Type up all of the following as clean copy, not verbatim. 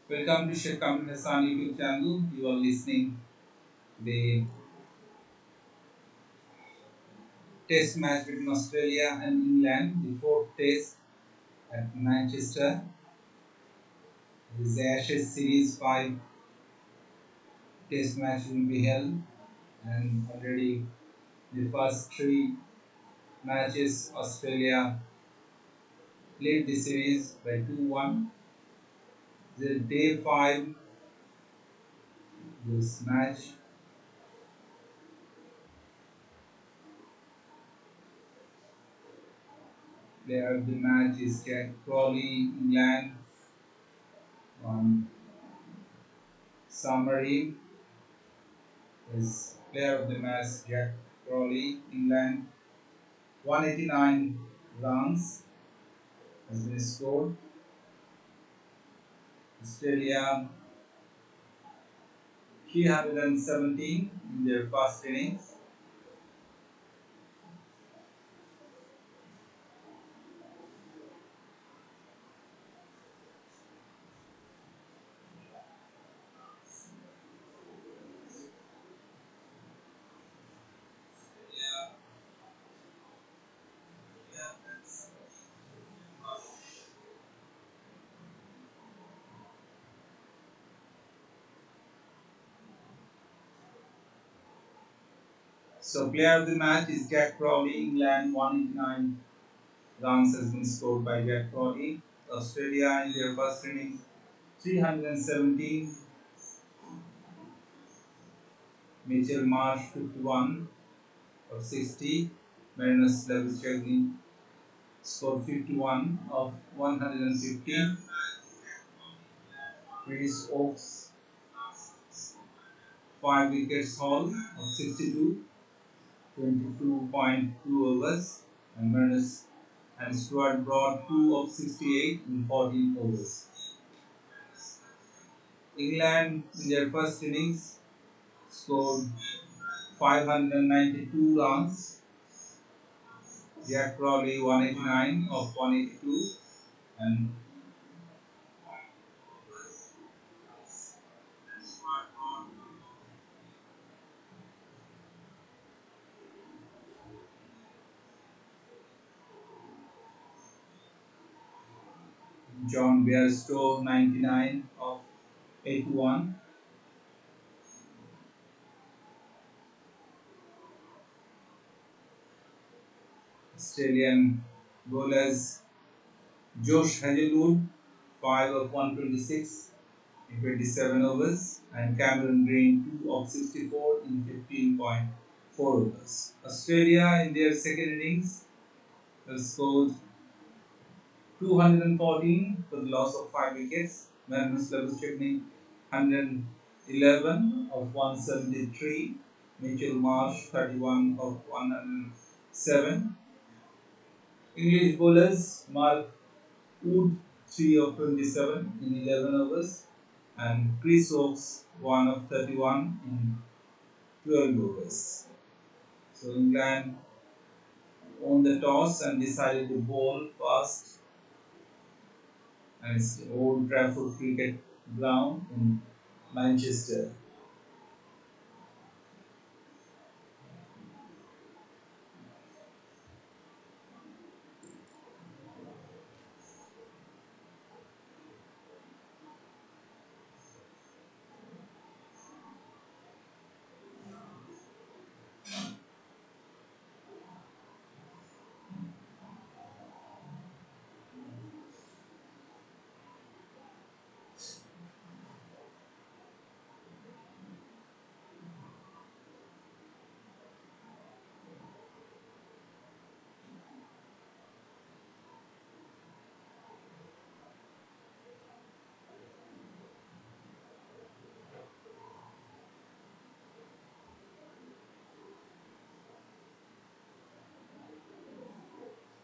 Welcome to Sheikh Kamil Hassan YouTube channel. You are listening the test match between Australia and England, the fourth test at Manchester. This Ashes Series 5 test match will be held, and already the first three matches Australia lead the series by 2-1. The day 5 this match. Player of the match is Jack Crawley, England. On summary, is player of the match Jack Crawley, England. 189 runs has been scored. Australia 317 in their first innings. So player of the match is Jack Crawley, England. 189 runs has been scored by Jack Crawley. Australia in their first innings 317. Mitchell Marsh 51 of 60. Marinus Levis scored 51 of 150. Chris Oakes 5 wickets haul of 62, 22.2 overs, and Marinus and Stuart Broad 2 of 68 in 14 overs. England in their first innings scored 592 runs. Jack Crawley 189 of 182, and John Bairstow 99 of 81. Australian bowlers Josh Hazlewood 5 of 126 in 27 overs, and Cameron Green 2 of 64 in 15.4 overs. Australia in their second innings has scored 214 for the loss of 5 wickets. Magnus Labuschagne 111 of 173. Mitchell Marsh 31 of 107. English bowlers Mark Wood 3 of 27 in 11 overs, and Chris Oakes 1 of 31 in 12 overs. So England won the toss and decided to bowl first, and it's the Old Trafford cricket ground in Manchester.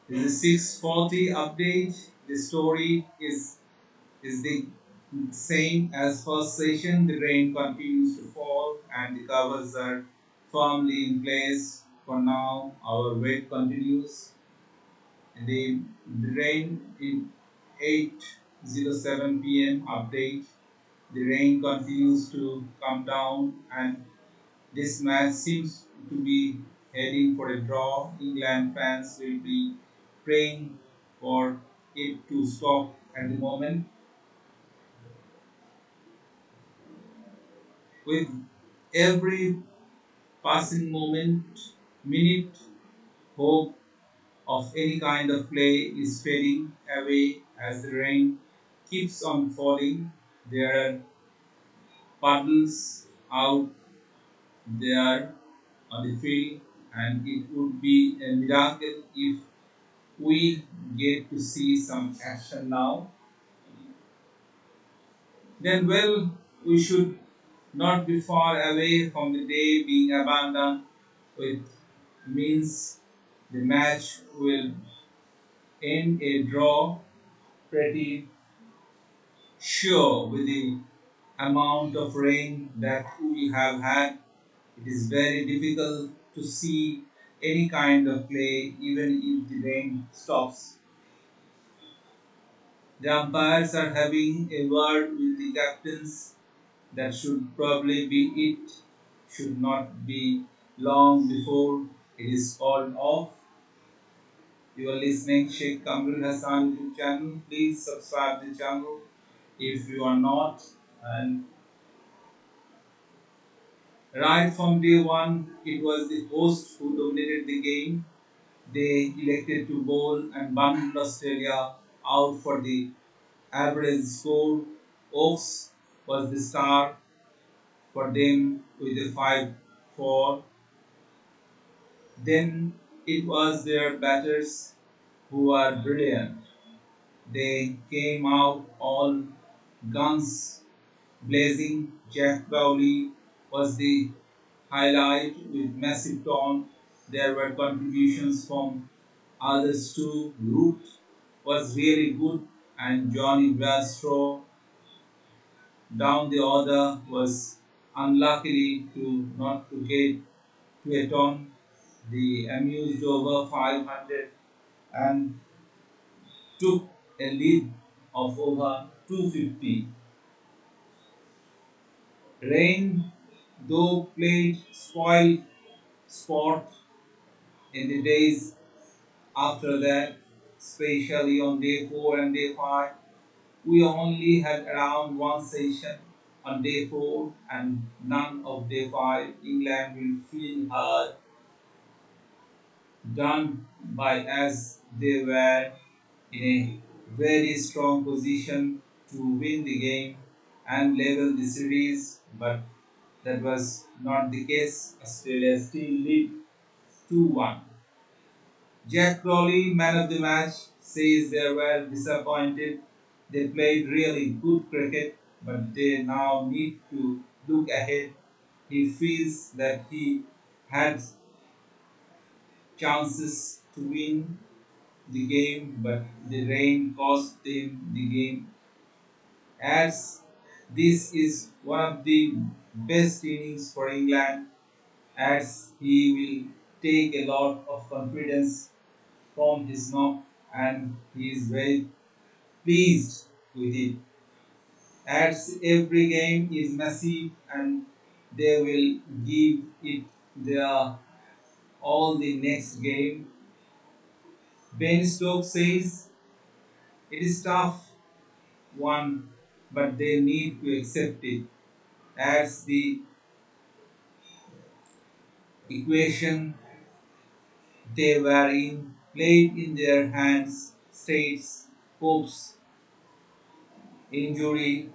This is 6:40 update. The story is the same as first session. The rain continues to fall and the covers are firmly in place. For now, our wait continues. The rain in 8:07 p.m. update. The rain continues to come down, and this match seems to be heading for a draw. England fans will be praying for it to stop at the moment. With every passing minute, hope of any kind of play is fading away as the rain keeps on falling. There are puddles out there on the field, and it would be a miracle if we get to see some action now. Then, well, we should not be far away from the day being abandoned, which means the match will end a draw pretty sure with the amount of rain that we have had. It is very difficult to see any kind of play even if the rain stops. The umpires are having a word with the captains. That should probably be it. Should not be long before it is called off. You are listening Sheikh Kamrul Hassan YouTube channel. Please subscribe the channel if you are not. And right from day one, it was the host who dominated the game. They elected to bowl and bundled Australia out for the average score. Oaks was the star for them with a 5-4. Then it was their batters who were brilliant. They came out all guns blazing. Jack Crowley was the highlight with massive tone. There were contributions from others too. Root was really good, and Johnny Bairstow down the order was unluckily to not to get to a ton. The amused over 500 and took a lead of over 250. Rain, though played spoil sport in the days after that, especially on day 4 and day 5. We only had around one session on day 4 and none of day 5. England will feel hard done by as they were in a very strong position to win the game and level the series, but that was not the case. Australia still lead 2-1. Jack Crowley, man of the match, says they were disappointed. They played really good cricket, but they now need to look ahead. He feels that he had chances to win the game, but the rain cost them the game. As this is one of the best innings for England, as he will take a lot of confidence from his knock, and he is very pleased with it. As every game is massive, and they will give it their all the next game. Ben Stokes says it is tough one, but they need to accept it as the equation they were in played in their hands. States Pope's injury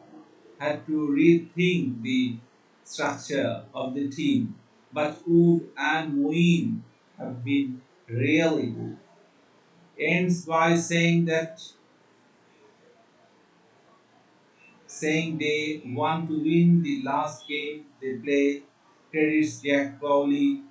had to rethink the structure of the team, but Wood and Moeen have been really good. Ends by saying they want to win the last game they play. Credits Jack Crowley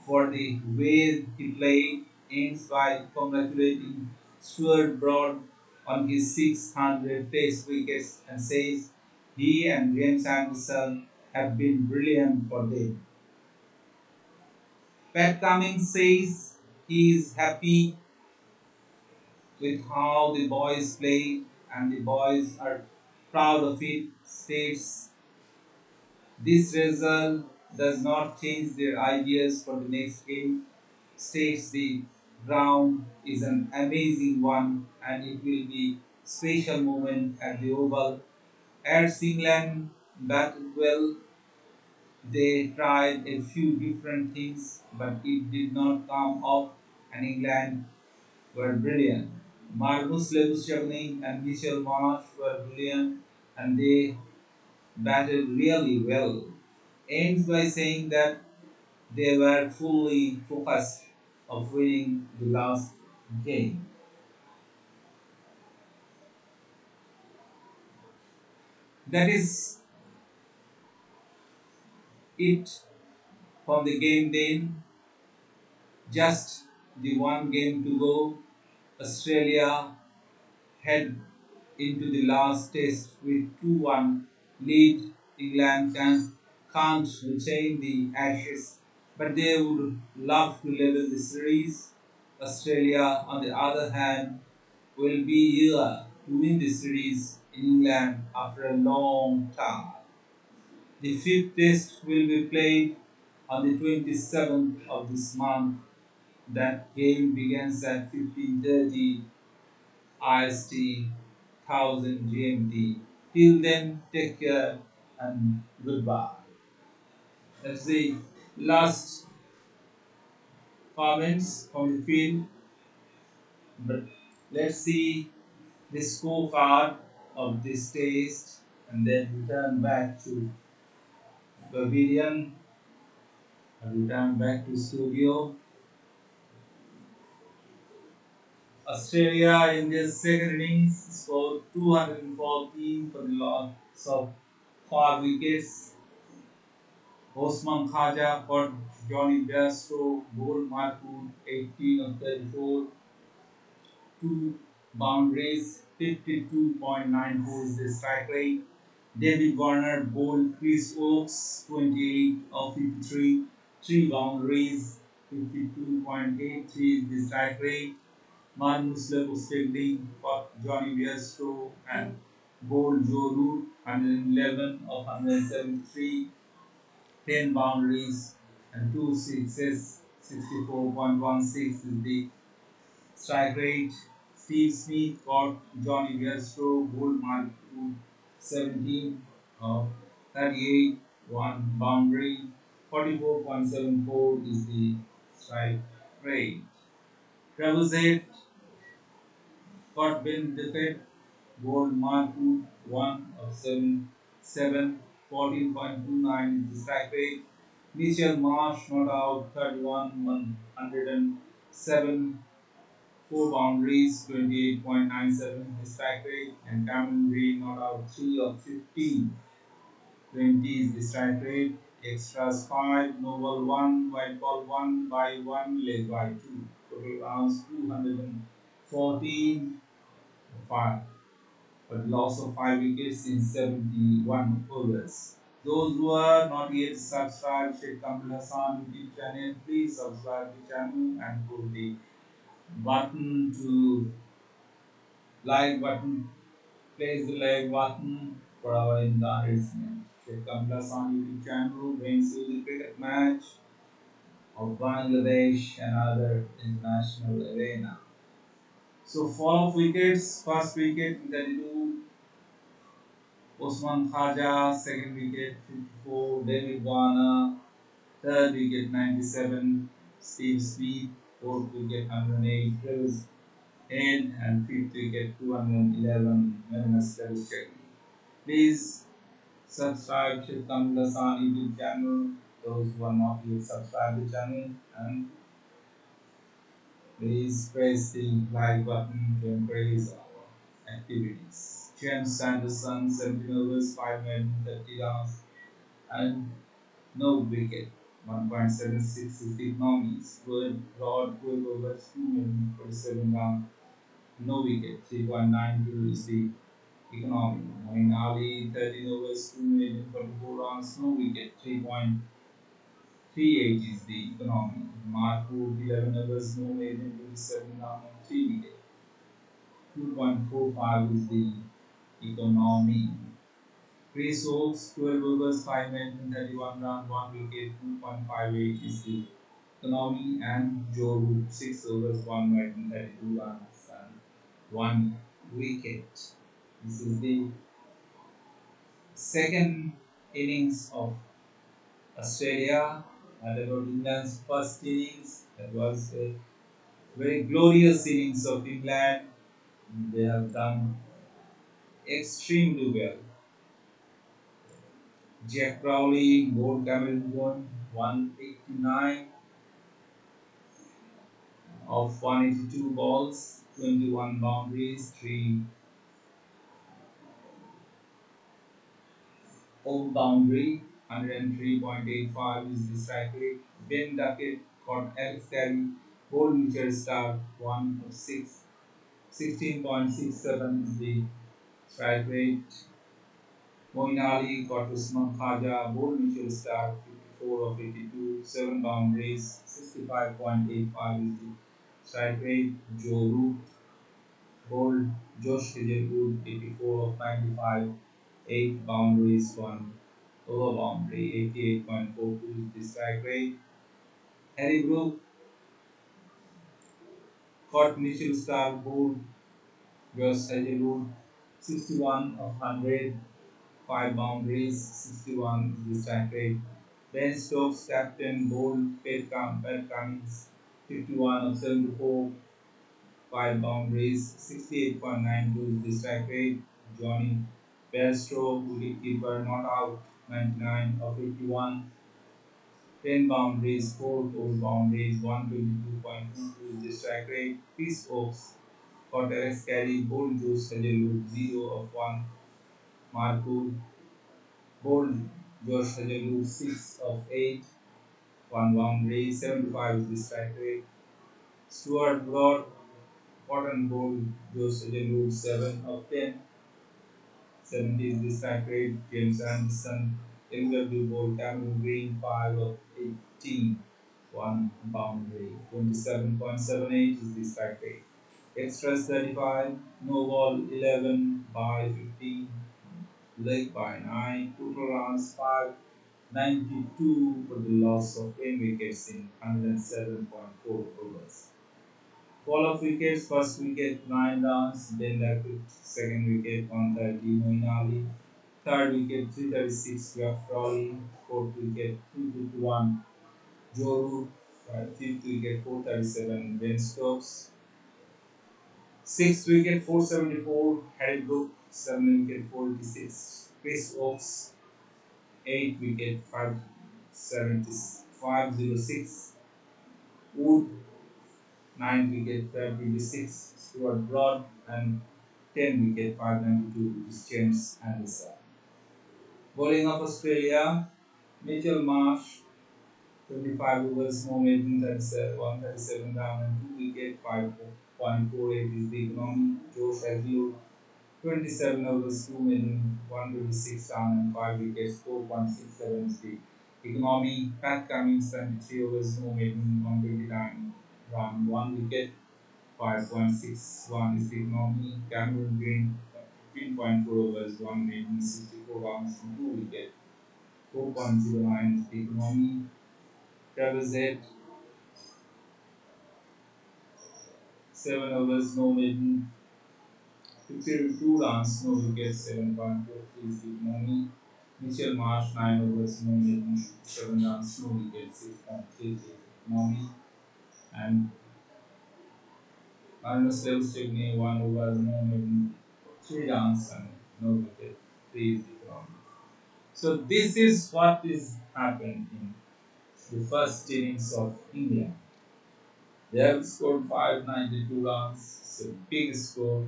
for the way he played. Ends by congratulating Stuart Broad on his 600 test wickets and says he and James Anderson have been brilliant for them. Pat Cummins says he is happy with how the boys play, and the boys are proud of it, states this result does not change their ideas for the next game, states the ground is an amazing one and it will be special moment at the Oval. As England batted well, they tried a few different things, but it did not come off, and England were brilliant. Marcus Lewis-Chapman and Mitchell Marsh were brilliant, and they batted really well. Ends by saying that they were fully focused of winning the last game. That is it from the game then. Just the one game to go. Australia head into the last test with 2-1 lead. England can't retain the Ashes, but they would love to level the series. Australia, on the other hand, will be eager to win the series in England after a long time. The fifth test will be played on the 27th of this month. That game begins at 15:30 IST 1000 GMT. Till then, take care and goodbye. That's the last comments from the field. But let's see the scorecard of this test and then return back to pavilion and return back to studio. Australia in their second innings scored 214 for the loss of 4 wickets. Osman Khaja for Johnny Bairstow, bowled Markwood 18 of 34, 2 boundaries, 52.94 is the strike rate. David Warner bowled Chris Oakes 28 of 53, 3 boundaries, 52.83 is the strike rate. Man Muslim was fielding for Johnny Bairstow and bowled Joe Root 111 of 173, 10 boundaries and 2 sixes, 64.16 is the strike rate. Steve Smith got Johnny Bairstow, bowled Mark Wood 17 of 38, 1 boundary, 44.74 is the strike rate. Travis Head got Ben Duckett, bowled Mark Wood 1 of 7, 14.29 is the strike rate. Mitchell Marsh not out 31, 107, 4 boundaries, 28.97 his strike rate, and Cameron Green not out 3 of 15, 20 is the strike rate. Extras 5, no ball 1, white ball 1 by 1, leg by 2. Total rounds 214, 5, but loss of 5 wickets in 71 overs. Those who are not yet subscribed, Sheikh Kamil Hassan YouTube channel, please subscribe the channel and put the button to like button, place the like button for our encouragement. Sheikh Kamil Hassan YouTube channel brings you the cricket match of Bangladesh and other international arena. So fall of wickets, first wicket 32, Osman Khaja, second wicket 54, David Warner, third wicket 97, Steve Smith, fourth wicket 108, Travis Head, and fifth wicket 211, Magnus Lewis-Chapman. Please subscribe to Kamil Hassan YouTube channel, those who are not yet subscribe the channel, and please press the like button to encourage our activities. James Sanderson, 17 overs, 5 men, 30 runs, and no wicket. 1.76 is the economies. Good Rod, 12 overs, 2 men, 47 runs, no wicket. 3.92 is the economy. Moeen Ali, 13 overs, 2 men, 44 runs, no wicket. 3.38 is the economy. Mark Wood, 11 overs, no men, 27 runs, 3 wicket. 2.45 is the economy. Chris Oakes, 12 overs, 5 men, 31 runs, 1 wicket, 2.58 is the economy, and Joe Root, 6 overs, 1 men, 32 runs, and 1 wicket. This is the second innings of Australia, and about England's first innings. That was a very glorious innings of England. They have done extremely well. Jack Crowley, bowled Cameron Bourne, 189 of 182 balls, 21 boundaries, 3 off boundary, 103.85 is the strike rate. Ben Duckett caught Alex Carey, bowled Mitchell Stark, 1 of 6, 16.67 is the strike rate. Moeen Ali caught Usman Khaja, bowled Mitchell Stark, 54 of 82, 7 boundaries, 65.85 is the strike rate. Joe Root bowled Josh Hazelwood, 84 of 95, 8 boundaries, 1 over boundary, 88.42 is the strike rate. Harry Brook caught Mitchell Stark, bowled Josh Hazelwood, 61 of 100, 5 boundaries, 61 is the strike rate. Ben Stokes, captain, bowled Pat Cummins, 51 of 74, 5 boundaries, 68.92 is the strike rate. Johnny Bairstow, wicketkeeper, not out, 99 of 81, 10 boundaries, 4 total boundaries, 122.22 is the strike rate. Chris Oakes caught Alex Carey, bowled Joe Hazelwood, 0 of 1. Mark Wood bowled Josh Hazelwood, 6 of 8, 1 boundary, 75 is the strike rate. Stuart Broad cotton bowled Josh Hazelwood, 7 of 10, 70 is the strike rate. James Anderson, LW bowled Cameron Green, 5 of 18, 1 boundary, 27.78 is the strike rate. Extras 35, no ball 11 by 15, leg by 9, total runs 592 for the loss of 10 wickets in 107.4 overs. Fall of wickets, first wicket 9 runs, then left with second wicket 130 Moeen Ali, third wicket 336 Jack Crowley, fourth wicket 251 Joe Root, fifth wicket 437 Ben Stokes, sixth wicket 474 Harry Brook, seventh wicket 486 Chris Oakes, eighth wicket 506 Wood, ninth wicket 526 Stuart Broad, and 10th wicket 592 is James Anderson. Bowling of Australia, Mitchell Marsh, 25 overs, no maiden, 137 down and 2 wicket, 5.48 is the economy. Josh Hazelwood, 27 overs, 2 maiden, 126 down and 5 wickets, 4.67 is the economy. Pat Cummins, 23 overs, no maiden, 129 run, 1 wicket, 5.61 is the economy. Cameron Green, 15.4 overs, 1 maiden, 64 runs, and 2 wicket, 4.09 is the economy. Travis Head, 7 overs, no maiden, 52 runs, no wickets, 7.43 is the economy. Mitchell Marsh, 9 overs, no maiden, 7 runs, no wickets, 6.33 is the economy. And Arnold Stigney, 1 over, no maiden, 3 runs, and no wicket, 3 is the economy. So this is what is happened in the first innings of England. They have scored 592 runs. It's a big score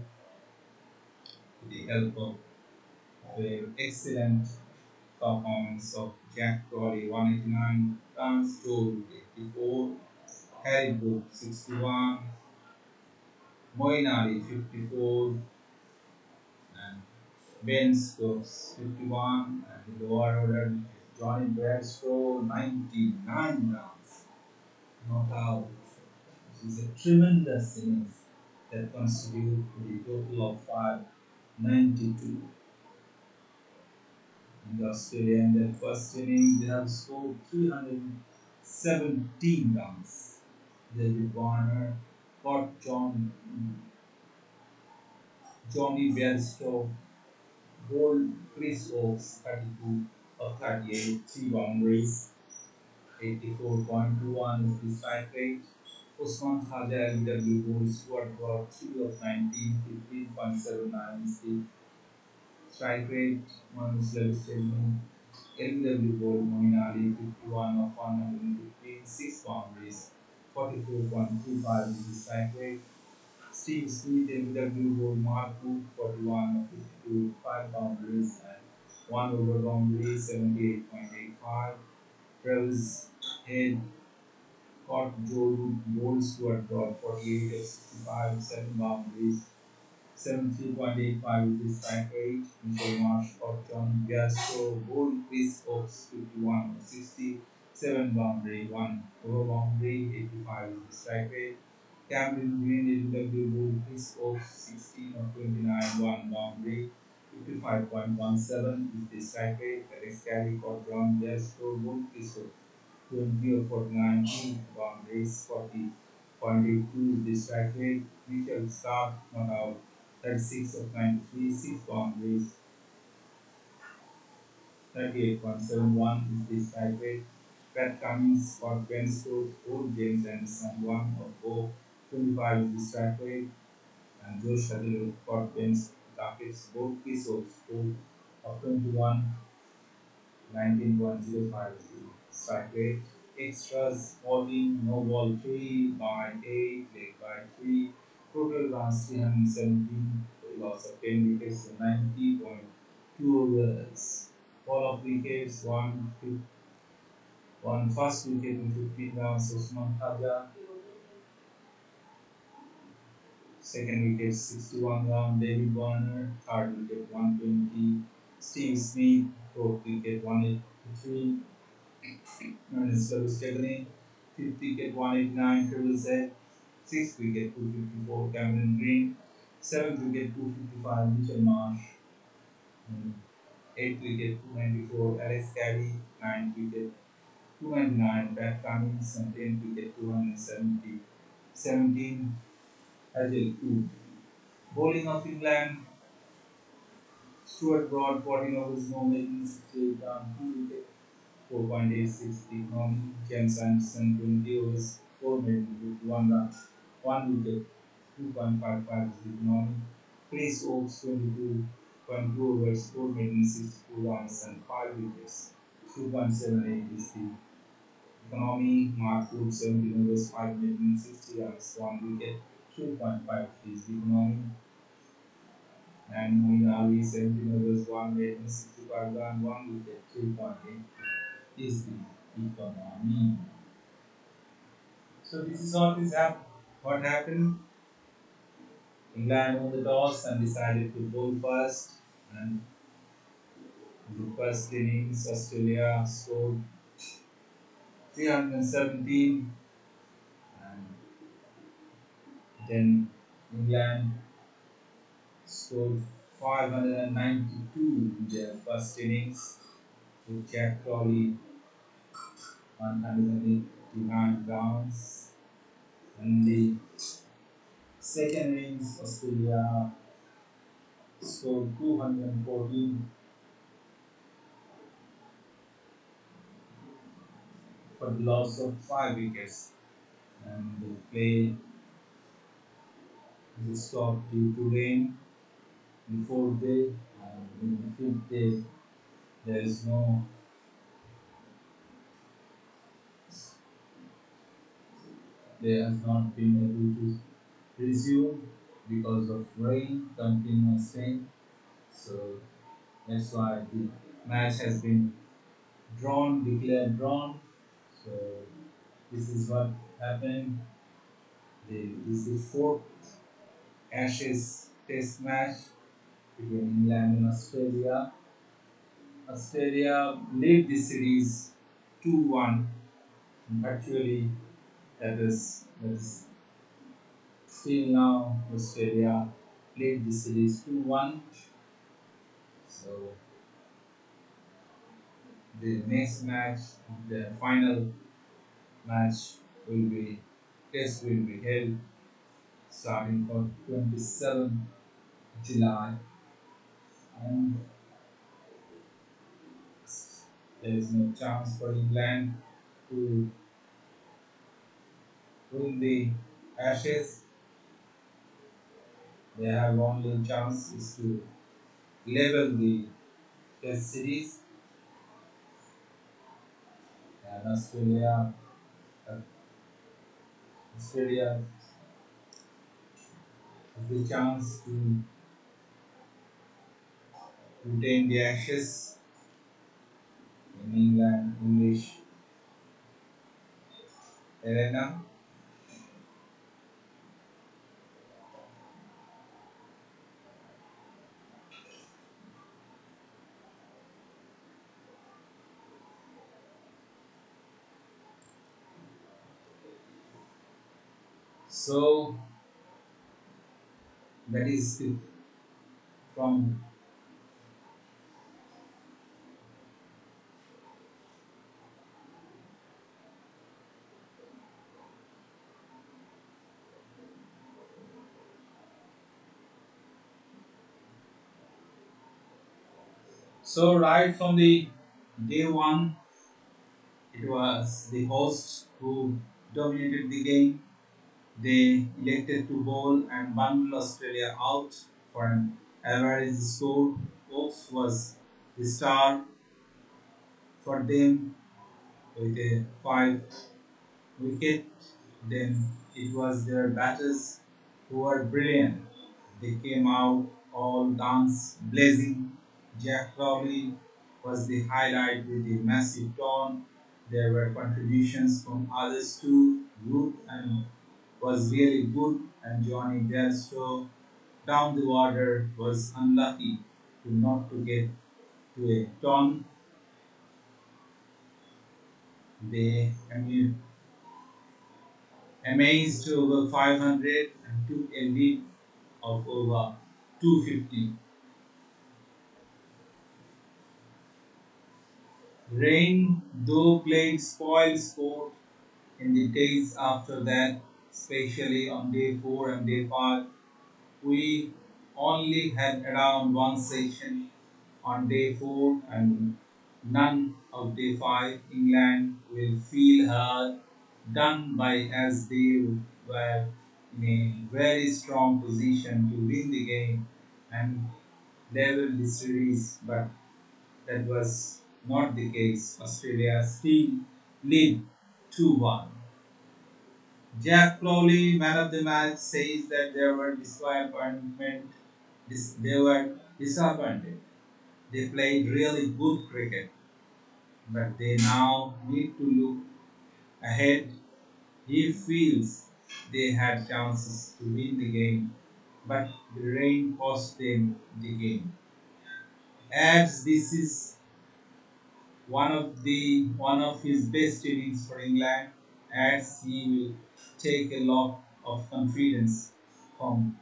with the help of the excellent performance of Jack Crowley, 189 runs, Joe Root 84, Harry Brook 61, Moeen Ali 54, and Ben Stokes 51, and the lower order Johnny Bairstow 99 runs. Not out. This is a tremendous innings that constitute the total of 5 92. And Australia in their first innings they have scored 317 runs. David Warner caught Johnny Bairstow, bowled Chris Oakes 32 of 38, 3 boundaries, 84.21 is the strike rate. Usman Khaja LBW bowled Stuart Broad 3 of 19, 15.79 is the strike rate. Manus Lewis Stadium LBW bowled Moeen Ali 51 of 115, 6 boundaries, 44.35 is the strike rate. Steve Smith LBW bowled Mark Wood 41 of 52, 5 boundaries and 1 over boundary, 78.85. Travis Head caught Joe Root bowls to a drop 48 of 65, 7 boundaries, 73.85 is the strike rate. Mitchell Marsh caught John Gasco bowled Chris Oakes 51 of 60, 7 boundary, 1 over boundary, 85 is the strike rate. Cameron Green LW bowled Chris Oakes 16 of 29, 1 boundary, 55.17 is the strike rate. Alex Carey caught John Gasco bowled Chris Oakes 20 of 49, 2 boundaries, 40.82 is the strike rate. Mitchell Stark not out 36 of 93, 6 boundaries, 38.71 is the strike rate. Pat Cummins got Ben Stokes, old James Anderson, 1 of 4, 25 is the strike rate. And Josh Hadley got Ben Duckett's, both Kissos, 4 of 21, 19.05 is the strike rate. Extras 14, no ball 3 by 8, leg by 3. Total runs 317, loss of 10 wickets, so 90.2 overs. Fall of wickets, one first wicket in 15 runs, Usman Khaja. Second wicket, 61 runs, David Warner. Third wicket, 120, Steve Smith. Fourth wicket, 183, Ernesto Stephanie. Fifth wicket, 189, Travis Head. Sixth wicket, 254, Cameron Green. Seventh wicket, 255, Mitchell Marsh. And eighth wicket, 294, Alex Carey. Ninth wicket, 299, Pat Cummins. And tenth wicket, 270, 17, Hazel Cook. Bowling of England, Stuart Broad, 14 overs, no maiden, 68 runs, 2 wicket, 4.86 the economy. James Anderson, 20 overs, 4 maiden, 51 runs, 1 wicket, 2.55 is the economy. Chris Oakes, 22.2 overs, 4 maiden, 62 runs, and 5 wickets, 2.78 is the economy. Mark Wood, 17 overs, 5 maiden, 60 runs, 1 wicket, 3.53 is the economy. And Moeen Ali 17 overs, 1 maiden, 65 run, 1 wicket, 3.8 is the economy. So this is what happened. England won the toss and decided to bowl first. And in the first innings, Australia scored 317, and then England scored 592 in their first innings with Jack Crowley 189 downs. In the second innings, Australia scored 214 for the loss of 5 wickets, and the play is stopped due to rain in the fourth day, and in the fifth day there is no they has not been able to resume because of rain, continuous rain. So that's why the match has been declared drawn. So this is what happened. This is the fourth Ashes Test match between England and Australia. Australia lead the series 2-1. Actually, that is still now Australia lead the series 2-1. So the next match, the final match will be test will be held starting for 27 July, and there is no chance for England to win the Ashes. They have only chance is to level the Test series, and uh, Australia has the chance to retain the Ashes in England English arena. So that is from. So right from the day one, it was the hosts who dominated the game. They elected to bowl and bundle Australia out for an average score. Oakes was the star for them with a 5 wicket. Then it was their batters who were brilliant. They came out all guns blazing. Jack Crowley was the highlight with the massive ton. There were contributions from others too. Root and was really good, and Johnny Bairstow down the water was unlucky to not to get to a ton. They amazed over 500 and took a lead of over 250. Rain, though, played spoil sport in the days after that, especially on day 4 and day 5. We only had around one session on day 4 and none of day 5. England will feel hard done by, as they were in a very strong position to win the game and level the series, but that was not the case. Australia still lead 2-1. Jack Crowley, man of the match, says that they were disappointed. They played really good cricket, but they now need to look ahead. He feels they had chances to win the game, but the rain cost them the game. Adds this is one of his best innings for England, as he will take a lot of confidence from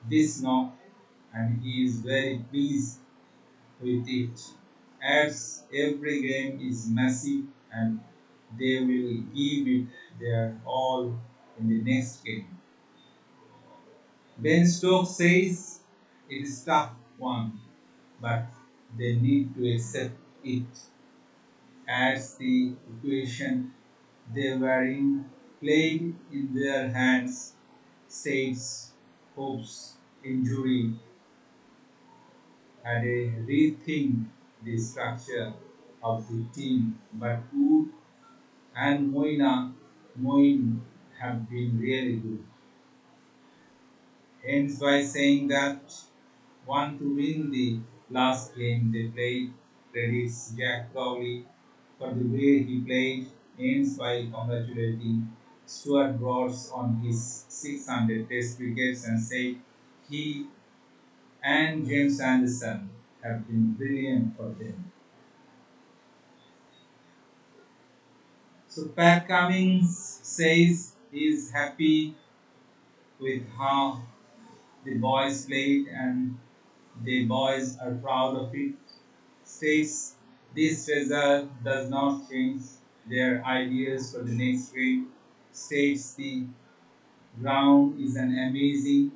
this knock, and he is very pleased with it. As every game is massive and they will give it their all in the next game. Ben Stokes says it is tough one, but they need to accept it as the equation they were in played in their hands. States hopes injury had a rethink the structure of the team, but Wood and Moin have been really good. Ends by saying that want to win the last game they played, credits Jack Crowley for the way he played, ends by congratulating Stuart Broad on his 600 test wickets and said he and James Anderson have been brilliant for them. So Pat Cummins says he is happy with how the boys played and the boys are proud of it. States this result does not change their ideas for the next week. States the ground is an amazing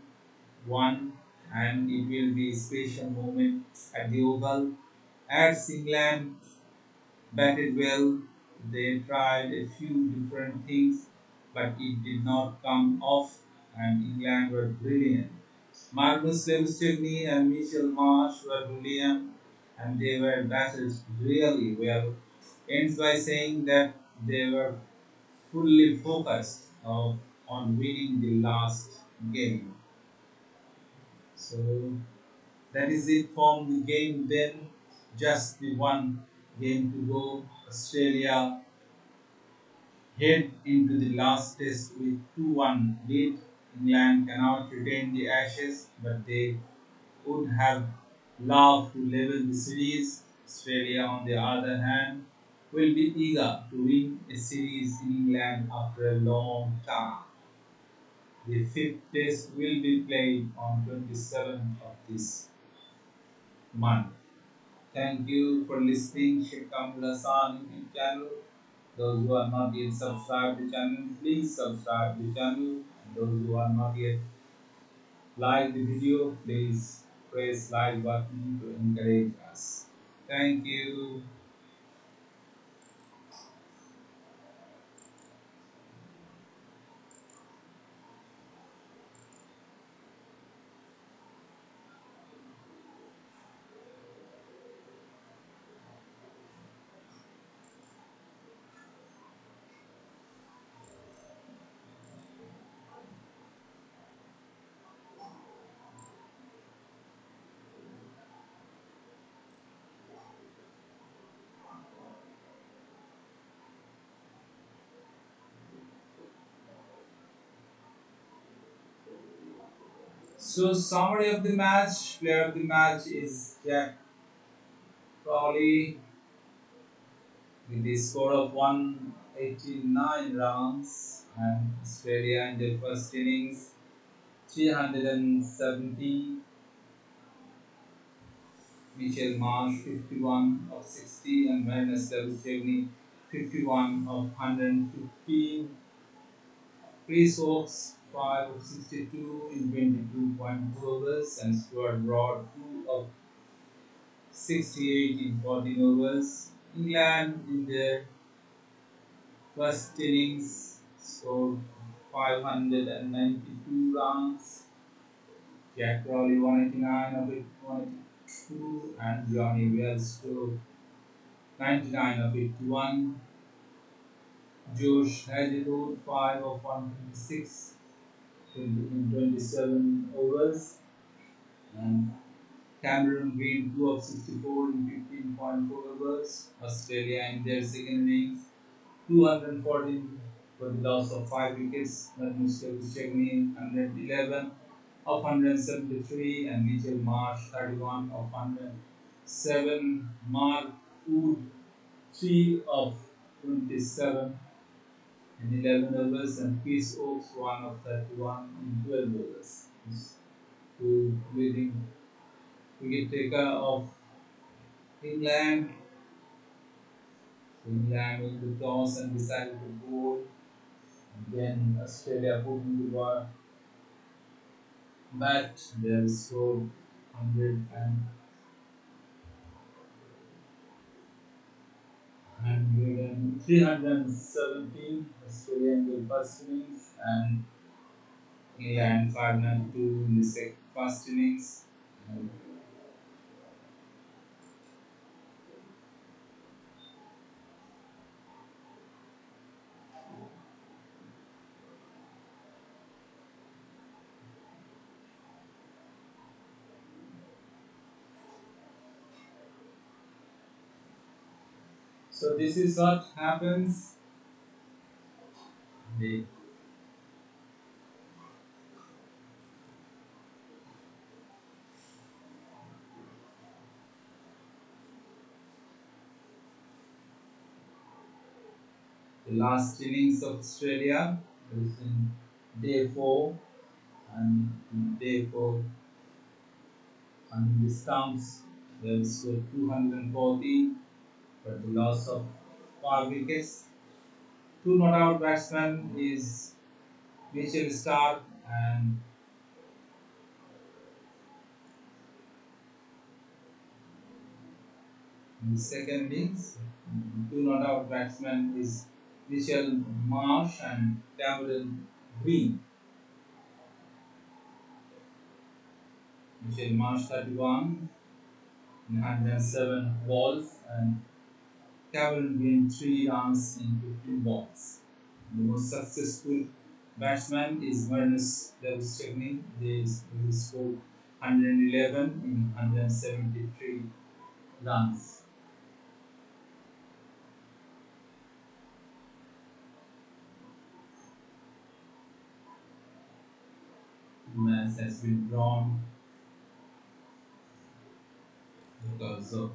one and it will be a special moment at the Oval. As England batted well, they tried a few different things, but it did not come off, and England were brilliant. Magnus Lewis-Stepney and Mitchell Marsh were brilliant, and they were batted really well. Ends by saying that they were fully focused on winning the last game. So that is it from the game then. Just the one game to go. Australia head into the last test with 2-1 lead. England cannot retain the Ashes, but they would have loved to level the series. Australia, on the other hand, will be eager to win a series in England after a long time. The fifth test will be played on 27th of this month. Thank you for listening Sheikh Kamul Hassan YouTube channel. Those who are not yet subscribed to the channel, please subscribe to the channel. And those who are not yet like the video, please press like button to encourage us. Thank you. So summary of the match, player of the match is Jack Crowley with the score of 189 runs, and Australia in their first innings 370. Mitchell Marsh 51 of 60 and Magnus Lewis-Stepney 51 of 115. Chris Oakes 5 of 62 in 22.2 overs and Stuart Broad 2 of 68 in 14 overs. England in their first innings scored 592 runs. Jack Crowley 189 of 182 and Johnny Wellstow 99 of 81. Josh Hazelwood 5 of 126 in 27 overs. And Cameron Green 2 of 64 in 15.4 overs. Australia in their second innings 214 for the loss of 5 wickets. Magnus Lewis-Stepney 111 of 173 and Mitchell Marsh 31 of 107. Mark Wood 3 of 27 in 11 overs and Chris Oakes 1 of 31 in 12 overs. Two leading wicket taker of England. England won the toss and decided to bowl. Then Australia put in the bat. They scored 317 Australia in the first innings and England 592 in the first innings. So this is what happens. The last innings of Australia is in day 4 and therefore on this counts they have scored 214 but the loss of 4 wickets. Two not out batsmen is Mitchell Stark and in the second innings two not out batsmen is Mitchell Marsh and Cameron Green. Mitchell Marsh 31 in 107 balls and Cameron Green 3 runs in 15 balls. The most successful batsman is Marinus Devstegny. He scored 111 in 173 runs. The match has been drawn because of